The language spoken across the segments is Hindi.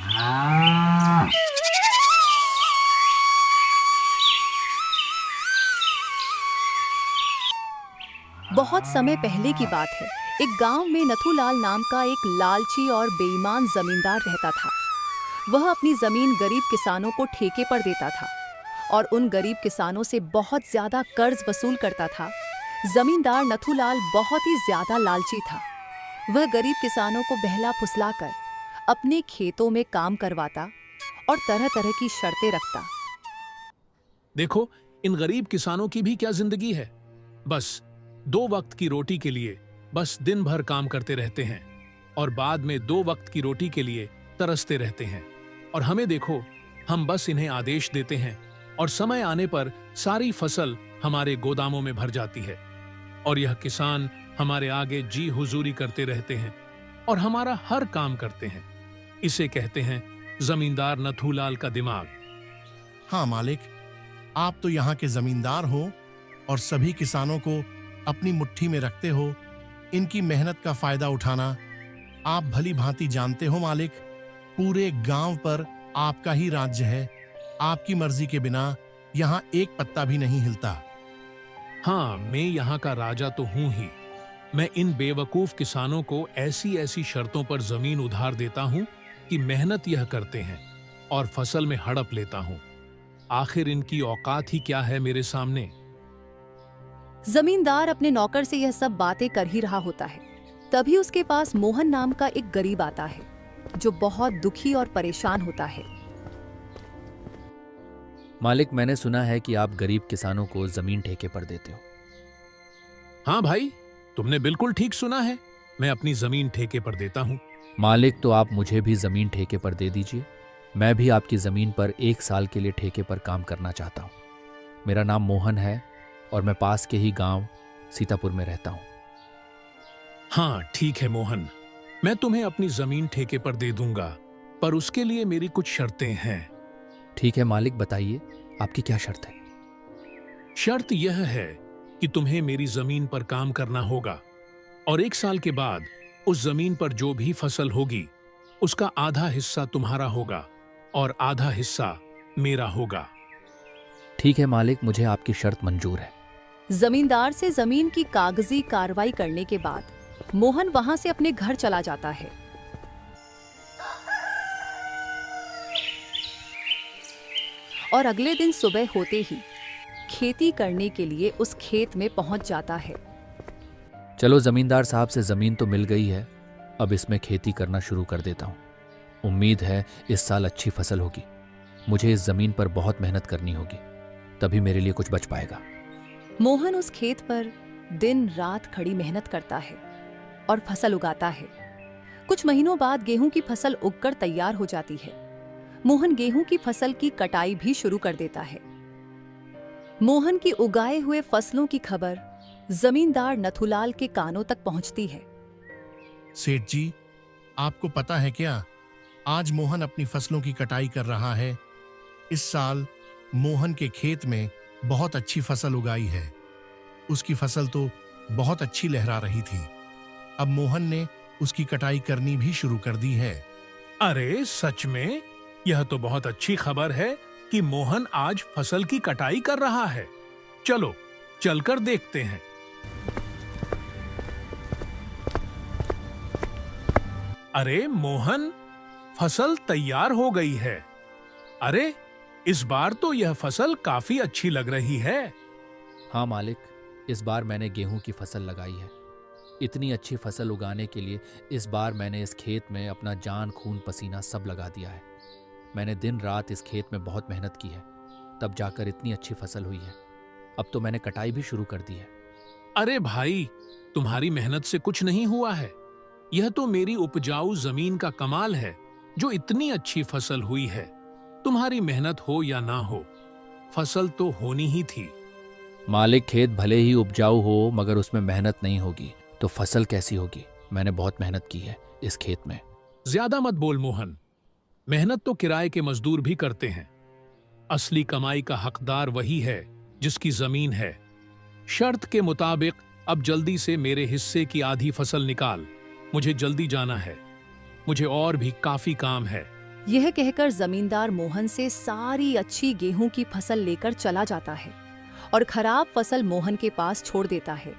बहुत समय पहले की बात है। एक गांव में नथुलाल नाम का एक लालची और बेईमान जमींदार रहता था। वह अपनी जमीन गरीब किसानों को ठेके पर देता था और उन गरीब किसानों से बहुत ज्यादा कर्ज वसूल करता था। जमींदार नथुलाल बहुत ही ज्यादा लालची था। वह गरीब किसानों को बहला फुसलाकर अपने खेतों में काम करवाता और तरह तरह की शर्तें रखता। देखो, इन गरीब किसानों की भी क्या जिंदगी है। बस 2 वक्त की रोटी के लिए बस दिन भर काम करते रहते हैं और बाद में 2 वक्त की रोटी के लिए तरसते रहते हैं। और हमें देखो, हम बस इन्हें आदेश देते हैं और समय आने पर सारी फसल हमारे गोदामों में भर जाती है और यह किसान हमारे आगे जी हुजूरी करते रहते हैं और हमारा हर काम करते हैं। इसे कहते हैं जमींदार नथुलाल का दिमाग। हाँ मालिक, आप तो यहाँ के जमींदार हो और सभी किसानों को अपनी मुट्ठी में रखते हो। इनकी मेहनत का फायदा उठाना आप भली भांति जानते हो मालिक। पूरे गांव पर आपका ही राज्य है। आपकी मर्जी के बिना यहाँ एक पत्ता भी नहीं हिलता। हाँ, मैं यहाँ का राजा तो हूं ही। मैं इन बेवकूफ किसानों को ऐसी ऐसी शर्तों पर जमीन उधार देता हूं कि मेहनत यह करते हैं और फसल में हड़प लेता हूं। आखिर इनकी औकात ही क्या है मेरे सामने। जमींदार अपने नौकर से यह सब बातें कर ही रहा होता है। तभी उसके पास मोहन नाम का एक गरीब आता है जो बहुत दुखी और परेशान होता है। मालिक, मैंने सुना है कि आप गरीब किसानों को जमीन ठेके पर देते हो। हाँ भाई, तुमने बिल्कुल ठीक सुना है। मैं अपनी जमीन ठेके पर देता हूँ। मालिक, तो आप मुझे भी जमीन ठेके पर दे दीजिए। मैं भी आपकी जमीन पर 1 साल के लिए ठेके पर काम करना चाहता हूँ। मेरा नाम मोहन है और मैं पास के ही गांव सीतापुर में रहता हूँ। हाँ ठीक है मोहन, मैं तुम्हें अपनी जमीन ठेके पर दे दूंगा, पर उसके लिए मेरी कुछ शर्तें हैं। ठीक है मालिक, बताइए आपकी क्या शर्त है। शर्त यह है कि तुम्हें मेरी जमीन पर काम करना होगा और 1 साल के बाद उस जमीन पर जो भी फसल होगी उसका आधा हिस्सा तुम्हारा होगा और आधा हिस्सा मेरा होगा। ठीक है मालिक, मुझे आपकी शर्त मंजूर है। जमींदार से जमीन की कागजी कार्रवाई करने के बाद मोहन वहां से अपने घर चला जाता है। और अगले दिन सुबह होते ही खेती करने के लिए उस खेत में पहुंच जाता है। चलो जमींदार साहब से जमीन तो मिल गई है, अब इसमें खेती करना शुरू कर देता हूँ। उम्मीद है इस साल अच्छी फसल होगी। मुझे इस जमीन पर बहुत मेहनत करनी होगी, तभी मेरे लिए कुछ बच पाएगा। मोहन उस खेत पर दिन रात खड़ी मेहनत करता है और फसल उगाता है। कुछ महीनों बाद गेहूं की फसल उगकर तैयार हो जाती है। मोहन गेहूं की फसल की कटाई भी शुरू कर देता है। मोहन की उगाए हुए फसलों की खबर जमींदार नथुलाल के कानों तक पहुंचती है। सेठ जी, आपको पता है क्या, आज मोहन अपनी फसलों की कटाई कर रहा है। इस साल मोहन के खेत में बहुत अच्छी फसल उगाई है। उसकी फसल तो बहुत अच्छी लहरा रही थी। अब मोहन ने उसकी कटाई करनी भी शुरू कर दी है। अरे सच में, यह तो बहुत अच्छी खबर है कि मोहन आज फसल की कटाई कर रहा है। चलो चलकर देखते हैं। अरे मोहन, फसल तैयार हो गई है। अरे इस बार तो यह फसल काफी अच्छी लग रही है। हाँ मालिक, इस बार मैंने गेहूं की फसल लगाई है। इतनी अच्छी फसल उगाने के लिए इस बार मैंने इस खेत में अपना जान खून पसीना सब लगा दिया है। मैंने दिन रात इस खेत में बहुत मेहनत की है, तब जाकर इतनी अच्छी फसल हुई है। अब तो मैंने कटाई भी शुरू कर दी है। अरे भाई, तुम्हारी मेहनत से कुछ नहीं हुआ है। यह तो मेरी उपजाऊ जमीन का कमाल है जो इतनी अच्छी फसल हुई है। तुम्हारी मेहनत हो या ना हो, फसल तो होनी ही थी। मालिक, खेत भले ही उपजाऊ हो मगर उसमें मेहनत नहीं होगी तो फसल कैसी होगी। मैंने बहुत मेहनत की है इस खेत में। ज्यादा मत बोल मोहन, मेहनत तो किराए के मजदूर भी करते हैं। असली कमाई का हकदार वही है जिसकी जमीन है। शर्त के मुताबिक अब जल्दी से मेरे हिस्से की आधी फसल निकाल। मुझे जल्दी जाना है, मुझे और भी काफी काम है। यह कहकर जमींदार मोहन से सारी अच्छी गेहूं की फसल लेकर चला जाता है और खराब फसल मोहन के पास छोड़ देता है,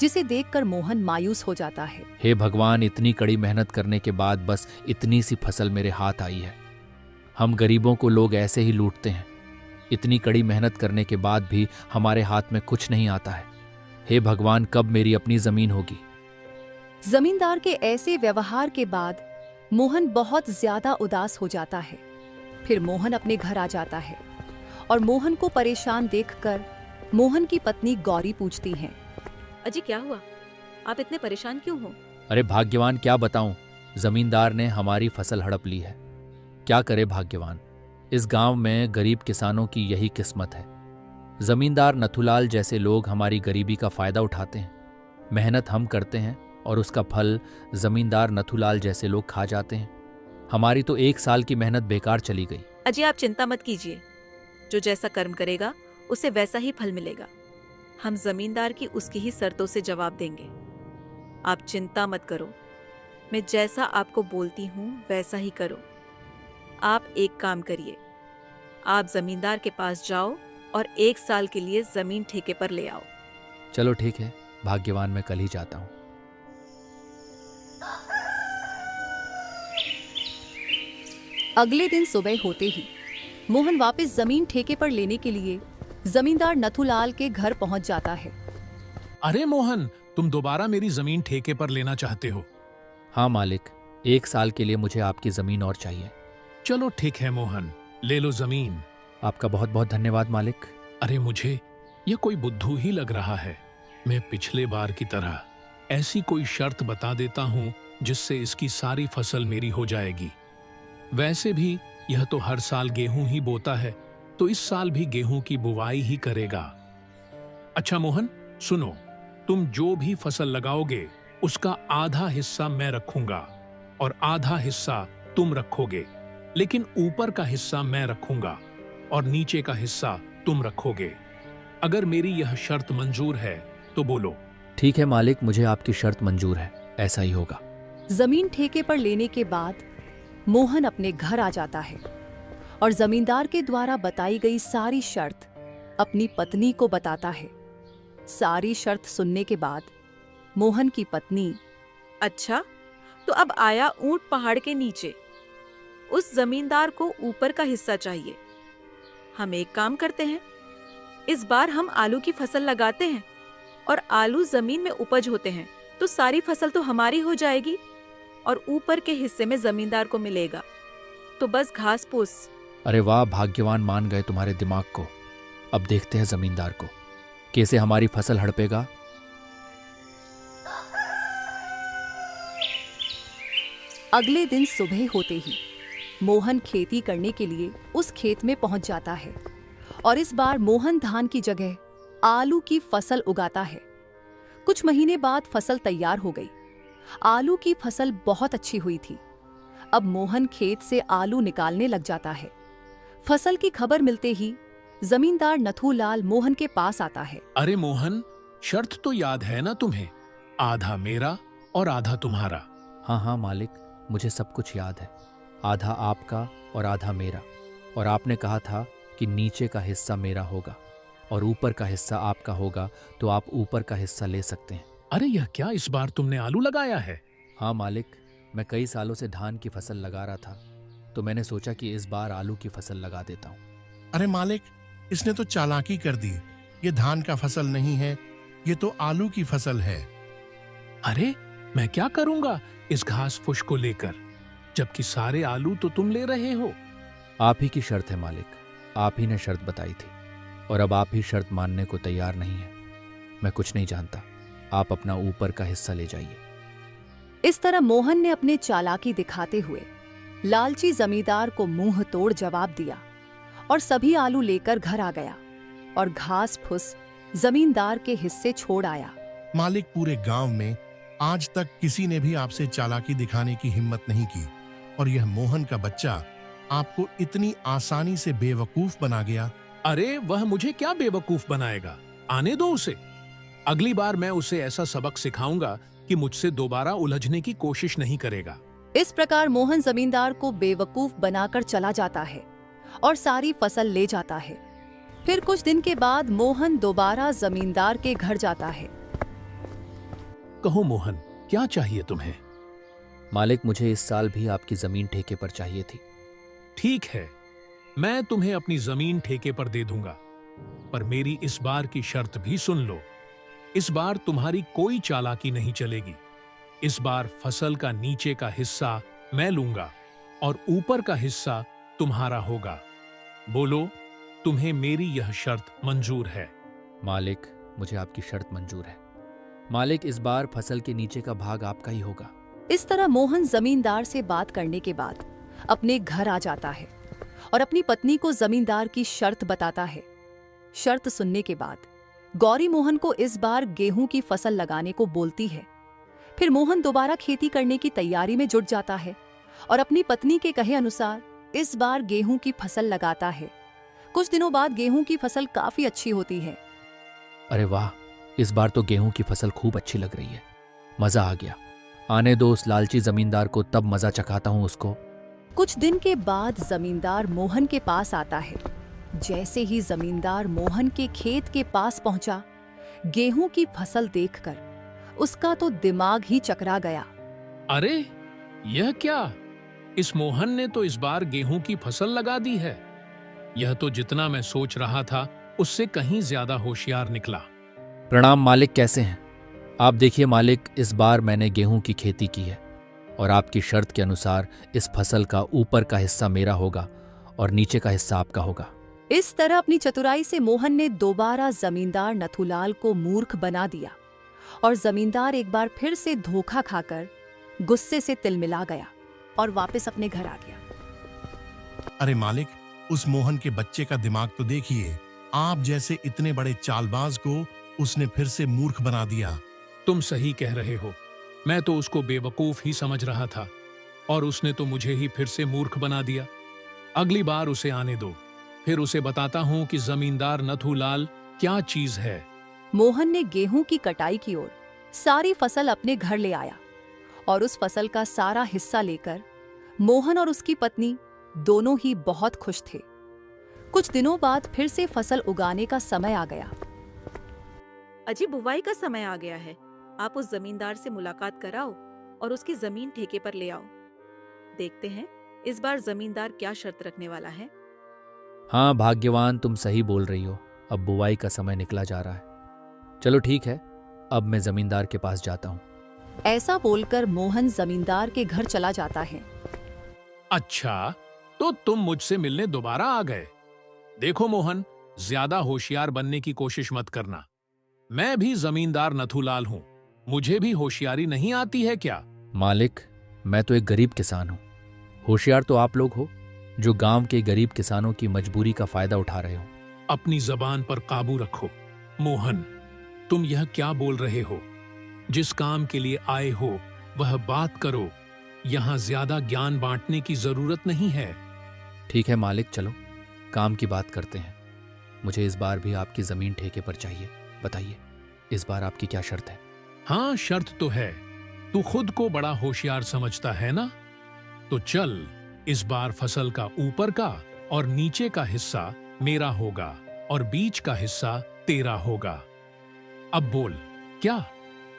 जिसे देखकर मोहन मायूस हो जाता है। हे भगवान, इतनी कड़ी मेहनत करने के बाद बस इतनी सी फसल मेरे हाथ आई है। हम गरीबों को लोग ऐसे ही लूटते हैं। इतनी कड़ी मेहनत करने के बाद भी हमारे हाथ में कुछ नहीं आता है। हे भगवान, कब मेरी अपनी जमीन होगी? जमींदार के ऐसे व्यवहार के बाद मोहन बहुत ज्यादा उदास हो जाता है। फिर मोहन अपने घर आ जाता है और मोहन को परेशान देखकर मोहन की पत्नी गौरी पूछती हैं, अजी क्या हुआ? आप इतने परेशान क्यों हो? अरे भाग्यवान, क्या बताऊं, जमींदार ने हमारी फसल हड़प ली है। क्या करे भाग्यवान, इस गांव में गरीब किसानों की यही किस्मत है। जमींदार नथुलाल जैसे लोग हमारी गरीबी का फायदा उठाते हैं। मेहनत हम करते हैं और उसका फल जमींदार नथुलाल जैसे लोग खा जाते हैं। हमारी तो 1 साल की मेहनत बेकार चली गई। अजी आप चिंता मत कीजिए, जो जैसा कर्म करेगा उसे वैसा ही फल मिलेगा। हम जमींदार की उसकी ही शर्तों से जवाब देंगे। आप चिंता मत करो, मैं जैसा आपको बोलती हूँ वैसा ही करो। आप एक काम करिए, आप जमींदार के पास जाओ और 1 साल के लिए जमीन ठेके पर ले आओ। चलो ठीक है भाग्यवान, मैं कल ही जाता हूँ। अगले दिन सुबह होते ही मोहन वापस जमीन ठेके पर लेने के लिए जमींदार नथुलाल के घर पहुंच जाता है। अरे मोहन, तुम दोबारा मेरी जमीन ठेके पर लेना चाहते हो? हाँ मालिक, 1 साल के लिए मुझे आपकी जमीन और चाहिए। चलो ठीक है मोहन, ले लो जमीन। आपका बहुत बहुत धन्यवाद मालिक। अरे मुझे यह कोई बुद्धू ही लग रहा है। मैं पिछले बार की तरह ऐसी कोई शर्त बता देता हूं जिससे इसकी सारी फसल मेरी हो जाएगी। वैसे भी यह तो हर साल गेहूं ही बोता है, तो इस साल भी गेहूं की बुवाई ही करेगा। अच्छा मोहन सुनो, तुम जो भी फसल लगाओगे उसका आधा हिस्सा मैं रखूंगा और आधा हिस्सा तुम रखोगे, लेकिन ऊपर का हिस्सा मैं रखूंगा और नीचे का हिस्सा तुम रखोगे। अगर मेरी यह शर्त मंजूर है तो बोलो। ठीक है मालिक, मुझे आपकी शर्त मंजूर है, ऐसा ही होगा। जमीन ठेके पर लेने के बाद मोहन अपने घर आ जाता है और जमींदार के द्वारा बताई गई सारी शर्त अपनी पत्नी को बताता है। सारी शर्त सुनने के बाद मोहन की पत्नी, अच्छा तो अब आया ऊंट पहाड़ के नीचे। उस जमींदार को ऊपर का हिस्सा चाहिए। हम एक काम करते हैं, इस बार हम आलू की फसल लगाते हैं और आलू जमीन में उपज होते हैं, तो सारी फसल तो हमारी हो जाएगी और ऊपर के हिस्से में जमींदार को मिलेगा, तो बस घास फूस। अरे वाह, भाग्यवान मान गए तुम्हारे दिमाग को। अब देखते हैं जमींदार को कैसे हमारी फसल हड़पेगा। अगले दिन सुबह होते ही मोहन खेती करने के लिए उस खेत में पहुंच जाता है और इस बार मोहन धान की जगह आलू की फसल उगाता है। कुछ महीने बाद फसल तैयार हो गई। आलू की फसल बहुत अच्छी हुई थी। अब मोहन खेत से आलू निकालने लग जाता है। फसल की खबर मिलते ही जमींदार नथुलाल मोहन के पास आता है। अरे मोहन, शर्त तो याद है ना तुम्हें? आधा मेरा और आधा तुम्हारा। हाँ हाँ मालिक, मुझे सब कुछ याद है। आधा आपका और आधा मेरा। और आपने कहा था कि नीचे का हिस्सा मेरा होगा और ऊपर का हिस्सा आपका होगा, तो आप ऊपर का हिस्सा ले सकते हैं। अरे यह क्या, इस बार तुमने आलू लगाया है? हाँ मालिक, मैं कई सालों से धान की फसल लगा रहा था, तो मैंने सोचा कि इस बार आलू की फसल लगा देता हूँ। अरे मालिक, इसने तो चालाकी कर दी। ये धान का फसल नहीं है, ये तो आलू की फसल है। अरे मैं क्या करूंगा इस घास फूस को लेकर, जबकि सारे आलू तो तुम ले रहे हो। आप ही की शर्त है मालिक, आप ही ने शर्त बताई थी और अब आप ही शर्त मानने को तैयार नहीं है। मैं कुछ नहीं जानता, आप अपना ऊपर का हिस्सा ले जाइए। इस तरह मोहन ने अपने चालाकी दिखाते हुए लालची जमींदार को मुंह तोड़ जवाब दिया और सभी आलू लेकर घर आ गया और घास फूस जमींदार के हिस्से छोड़ आया। मालिक, पूरे गांव में आज तक किसी ने भी आपसे चालाकी दिखाने की हिम्मत नहीं की और यह मोहन का बच्चा आपको इतनी आसानी से बेवकूफ बना गया। अरे वह मुझे क्या बेवकूफ बनाएगा, आने दो उसे। अगली बार मैं उसे ऐसा सबक सिखाऊंगा कि मुझसे दोबारा उलझने की कोशिश नहीं करेगा। इस प्रकार मोहन जमींदार को बेवकूफ बनाकर चला जाता है और सारी फसल ले जाता है। फिर कुछ दिन के बाद मोहन दोबारा जमींदार के घर जाता है। कहो मोहन, क्या चाहिए तुम्हें? मालिक, मुझे इस साल भी आपकी जमीन ठेके पर चाहिए थी। ठीक है, मैं तुम्हें अपनी जमीन ठेके पर दे दूंगा, पर मेरी इस बार की शर्त भी सुन लो। इस बार तुम्हारी कोई चालाकी नहीं चलेगी। इस बार फसल का नीचे का हिस्सा मैं लूंगा और ऊपर का हिस्सा तुम्हारा होगा। बोलो, तुम्हें मेरी यह शर्त मंजूर है? मालिक, मुझे आपकी शर्त मंजूर है। मालिक, इस बार फसल के नीचे का भाग आपका ही होगा। इस तरह मोहन जमींदार से बात करने के बाद अपने घर आ जाता है और अपनी पत्नी को जमींदार की शर्त बताता है। शर्त सुनने के बाद गौरी मोहन को इस बार गेहूं की फसल लगाने को बोलती है। फिर मोहन दोबारा खेती करने की तैयारी में जुट जाता है और अपनी पत्नी के कहे अनुसार इस बार गेहूं की फसल लगाता है। कुछ दिनों बाद गेहूं की फसल काफी अच्छी होती है। अरे वाह, इस बार तो गेहूं की फसल खूब अच्छी लग रही है। मजा आ गया। आने दो उस लालची जमींदार को, तब मजा चखाता हूं उसको। कुछ दिन के बाद जमींदार मोहन के पास आता है। जैसे ही जमींदार मोहन के खेत के पास पहुंचा, गेहूं की फसल देखकर उसका तो दिमाग ही चकरा गया। अरे, यह क्या? इस मोहन ने तो इस बार गेहूं की फसल लगा दी है। यह तो जितना मैं सोच रहा था उससे कहीं ज्यादा होशियार निकला। प्रणाम मालिक, कैसे हैं आप? देखिए मालिक, इस बार मैंने गेहूं की खेती की है और आपकी शर्त के अनुसार इस फसल का ऊपर का हिस्सा मेरा होगा और नीचे का हिस्सा आपका होगा। इस तरह अपनी चतुराई से मोहन ने दोबारा जमींदार नथुलाल को मूर्ख बना दिया और जमींदार एक बार फिर से धोखा खाकर गुस्से से तिलमिला गया और वापस अपने घर आ गया। अरे मालिक, उस मोहन के बच्चे का दिमाग तो देखिए। आप जैसे इतने बड़े चालबाज को उसने फिर से मूर्ख बना दिया। तुम सही कह रहे हो। मैं तो उसको बेवकूफ ही समझ रहा था और उसने तो मुझे ही फिर से मूर्ख बना दिया। अगली बार उसे आने दो, फिर उसे बताता हूं कि जमींदार नथुलाल क्या चीज है। मोहन ने गेहूं की कटाई की ओर सारी फसल अपने घर ले आया और उस फसल का सारा हिस्सा लेकर मोहन और उसकी पत्नी दोनों ही बहुत खुश थे। कुछ दिनों बाद फिर से फसल उगाने का समय आ गया। अजी, बुवाई का समय आ गया है। आप उस जमींदार से मुलाकात कराओ और उसकी जमीन ठेके पर ले आओ। देखते हैं इस बार जमींदार क्या शर्त रखने वाला है। हाँ भाग्यवान, तुम सही बोल रही हो। अब बुवाई का समय निकला जा रहा है। चलो ठीक है, अब मैं जमींदार के पास जाता हूँ। ऐसा बोलकर मोहन जमींदार के घर चला जाता है। अच्छा, तो तुम मुझसे मिलने दोबारा आ गए। देखो मोहन, ज्यादा होशियार बनने की कोशिश मत करना। मैं भी जमींदार नथुलाल हूं। मुझे भी होशियारी नहीं आती है क्या? मालिक, मैं तो एक गरीब किसान हूँ। होशियार तो आप लोग हो जो गांव के गरीब किसानों की मजबूरी का फायदा उठा रहे हो। अपनी जबान पर काबू रखो। मोहन, तुम यह क्या बोल रहे हो? जिस काम के लिए आए हो वह बात करो। यहाँ ज्यादा ज्ञान बांटने की जरूरत नहीं है। ठीक है मालिक, चलो काम की बात करते हैं। मुझे इस बार भी आपकी जमीन ठेके पर चाहिए। बताइए, इस बार आपकी क्या शर्त है? हाँ, शर्त तो है। तू खुद को बड़ा होशियार समझता है ना? तो चल, इस बार फसल का ऊपर का और नीचे का हिस्सा मेरा होगा और बीच का हिस्सा तेरा होगा। अब बोल, क्या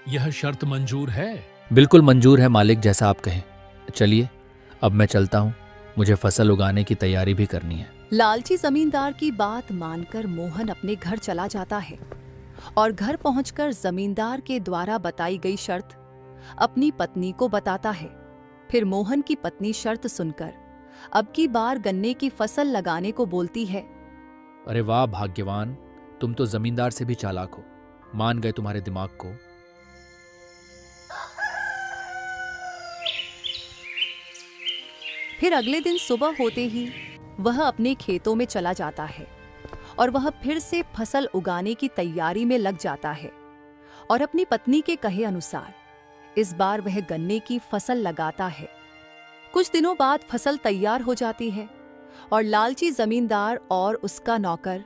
यह शर्त मंजूर है? बिल्कुल मंजूर है मालिक, जैसा आप कहें। चलिए, अब मैं चलता हूँ। मुझे फसल उगाने की तैयारी भी करनी है। लालची जमींदार की बात मानकर मोहन अपने घर चला जाता है और घर पहुंचकर जमींदार के द्वारा बताई गई शर्त अपनी पत्नी को बताता है। फिर मोहन की पत्नी शर्त सुनकर अब की बार गन्ने की फसल लगाने को बोलती है। अरे वाह भाग्यवान, तुम तो जमींदार से भी चालाक हो। मान गए तुम्हारे दिमाग को। फिर अगले दिन सुबह होते ही वह अपने खेतों में चला जाता है और वह फिर से फसल उगाने की तैयारी में लग जाता है और अपनी पत्नी के कहे अनुसार इस बार वह गन्ने की फसल लगाता है। कुछ दिनों बाद फसल तैयार हो जाती है और लालची जमींदार और उसका नौकर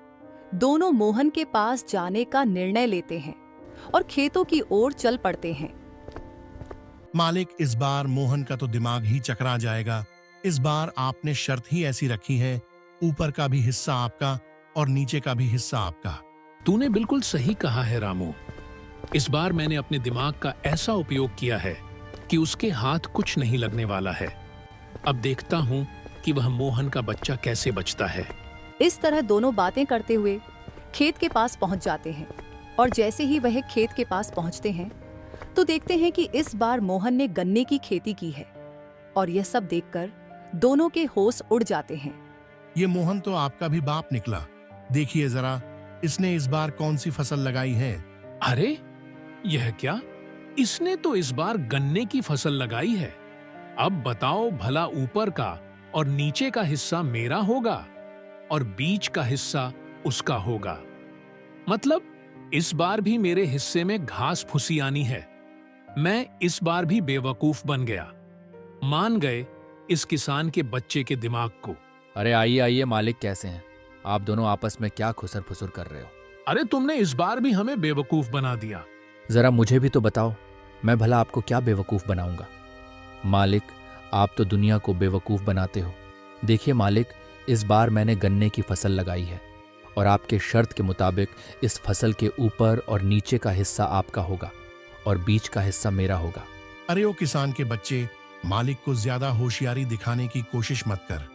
दोनों मोहन के पास जाने का निर्णय लेते हैं और खेतों की ओर चल पड़ते हैं। मालिक, इस बार मोहन का तो दिमाग ही चकरा जाएगा। इस बार आपने शर्त ही ऐसी रखी है, ऊपर का भी हिस्सा आपका और नीचे का भी हिस्सा आपका। तूने बिल्कुल सही कहा है रामू। इस बार मैंने अपने दिमाग का ऐसा उपयोग किया है कि उसके हाथ कुछ नहीं लगने वाला है। अब देखता हूँ कि वह मोहन का बच्चा कैसे बचता है। इस तरह दोनों बातें करते हुए खेत के पास पहुंच जाते हैं और जैसे ही वह खेत के पास पहुंचते हैं तो देखते हैं कि इस बार मोहन ने गन्ने की खेती की है और यह सब देखकर दोनों के होश उड़ जाते हैं। ये मोहन तो आपका भी बाप निकला। देखिए जरा, इसने इस बार कौन सी फसल लगाई है। अरे यह क्या, इसने तो इस बार गन्ने की फसल लगाई है। अब बताओ भला, ऊपर का और नीचे का हिस्सा मेरा होगा और बीच का हिस्सा उसका होगा। मतलब इस बार भी मेरे हिस्से में घास फूसी आनी है। मैं इस बार भी बेवकूफ बन गया। मान गए इस किसान के बच्चे के दिमाग को। अरे आइए आइए मालिक, कैसे हैं आप दोनों? आपस में क्या खुसर फुसर कर रहे हो? अरे तुमने इस बार भी हमें बेवकूफ बना दिया। जरा मुझे भी तो बताओ, मैं भला आपको क्या बेवकूफ बनाऊंगा? मालिक, आप तो दुनिया को बेवकूफ बनाते हो। देखिए मालिक, इस बार मैंने गन्ने की फसल लगाई है और आपके शर्त के मुताबिक इस फसल के ऊपर और नीचे का हिस्सा आपका होगा और बीच का हिस्सा मेरा होगा। अरे ओ किसान के बच्चे, मालिक को ज्यादा होशियारी दिखाने की कोशिश मत कर।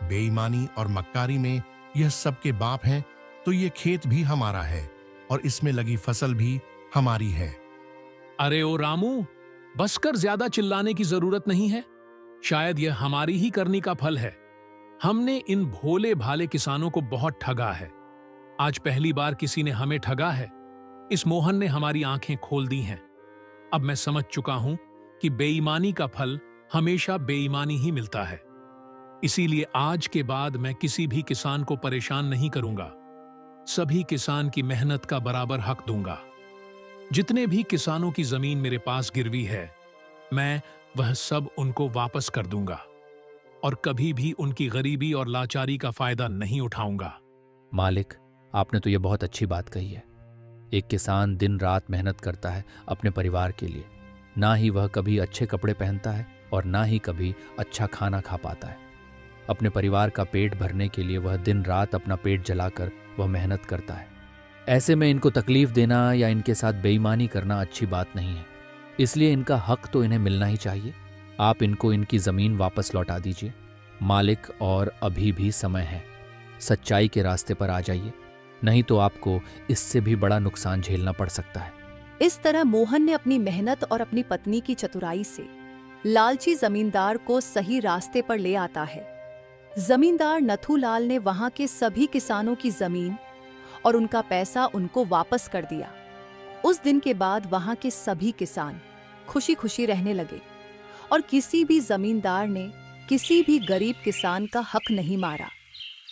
बेईमानी और मक्कारी में यह सबके बाप हैं, तो ये खेत भी हमारा है और इसमें लगी फसल भी हमारी है। अरे ओ रामू, बस कर, ज्यादा चिल्लाने की जरूरत नहीं है। शायद यह हमारी ही करनी का फल है। हमने इन भोले भाले किसानों को बहुत ठगा है। आज पहली बार किसी ने हमें ठगा है। इस मोहन ने हमारी आंखें खोल दी हैं। अब मैं समझ चुका हूं कि बेईमानी का फल हमेशा बेईमानी ही मिलता है। इसीलिए आज के बाद मैं किसी भी किसान को परेशान नहीं करूंगा। सभी किसान की मेहनत का बराबर हक दूंगा। जितने भी किसानों की जमीन मेरे पास गिरवी है, मैं वह सब उनको वापस कर दूंगा और कभी भी उनकी गरीबी और लाचारी का फायदा नहीं उठाऊंगा। मालिक, आपने तो ये बहुत अच्छी बात कही है। एक किसान दिन रात मेहनत करता है अपने परिवार के लिए। ना ही वह कभी अच्छे कपड़े पहनता है और ना ही कभी अच्छा खाना खा पाता है। अपने परिवार का पेट भरने के लिए वह दिन रात अपना पेट जलाकर वह मेहनत करता है। ऐसे में इनको तकलीफ देना या इनके साथ बेईमानी करना अच्छी बात नहीं है। इसलिए इनका हक तो इन्हें मिलना ही चाहिए। आप इनको इनकी ज़मीन वापस लौटा दीजिए मालिक, और अभी भी समय है। सच्चाई के रास्ते पर आ जाइए, नहीं तो आपको इससे भी बड़ा नुकसान झेलना पड़ सकता है। इस तरह मोहन ने अपनी मेहनत और अपनी पत्नी की चतुराई से लालची जमींदार को सही रास्ते पर ले आता है। जमींदार नथुलाल ने वहां के सभी किसानों की जमीन और उनका पैसा उनको वापस कर दिया। उस दिन के बाद वहां के सभी किसान खुशी खुशी रहने लगे और किसी भी जमींदार ने किसी भी गरीब किसान का हक नहीं मारा।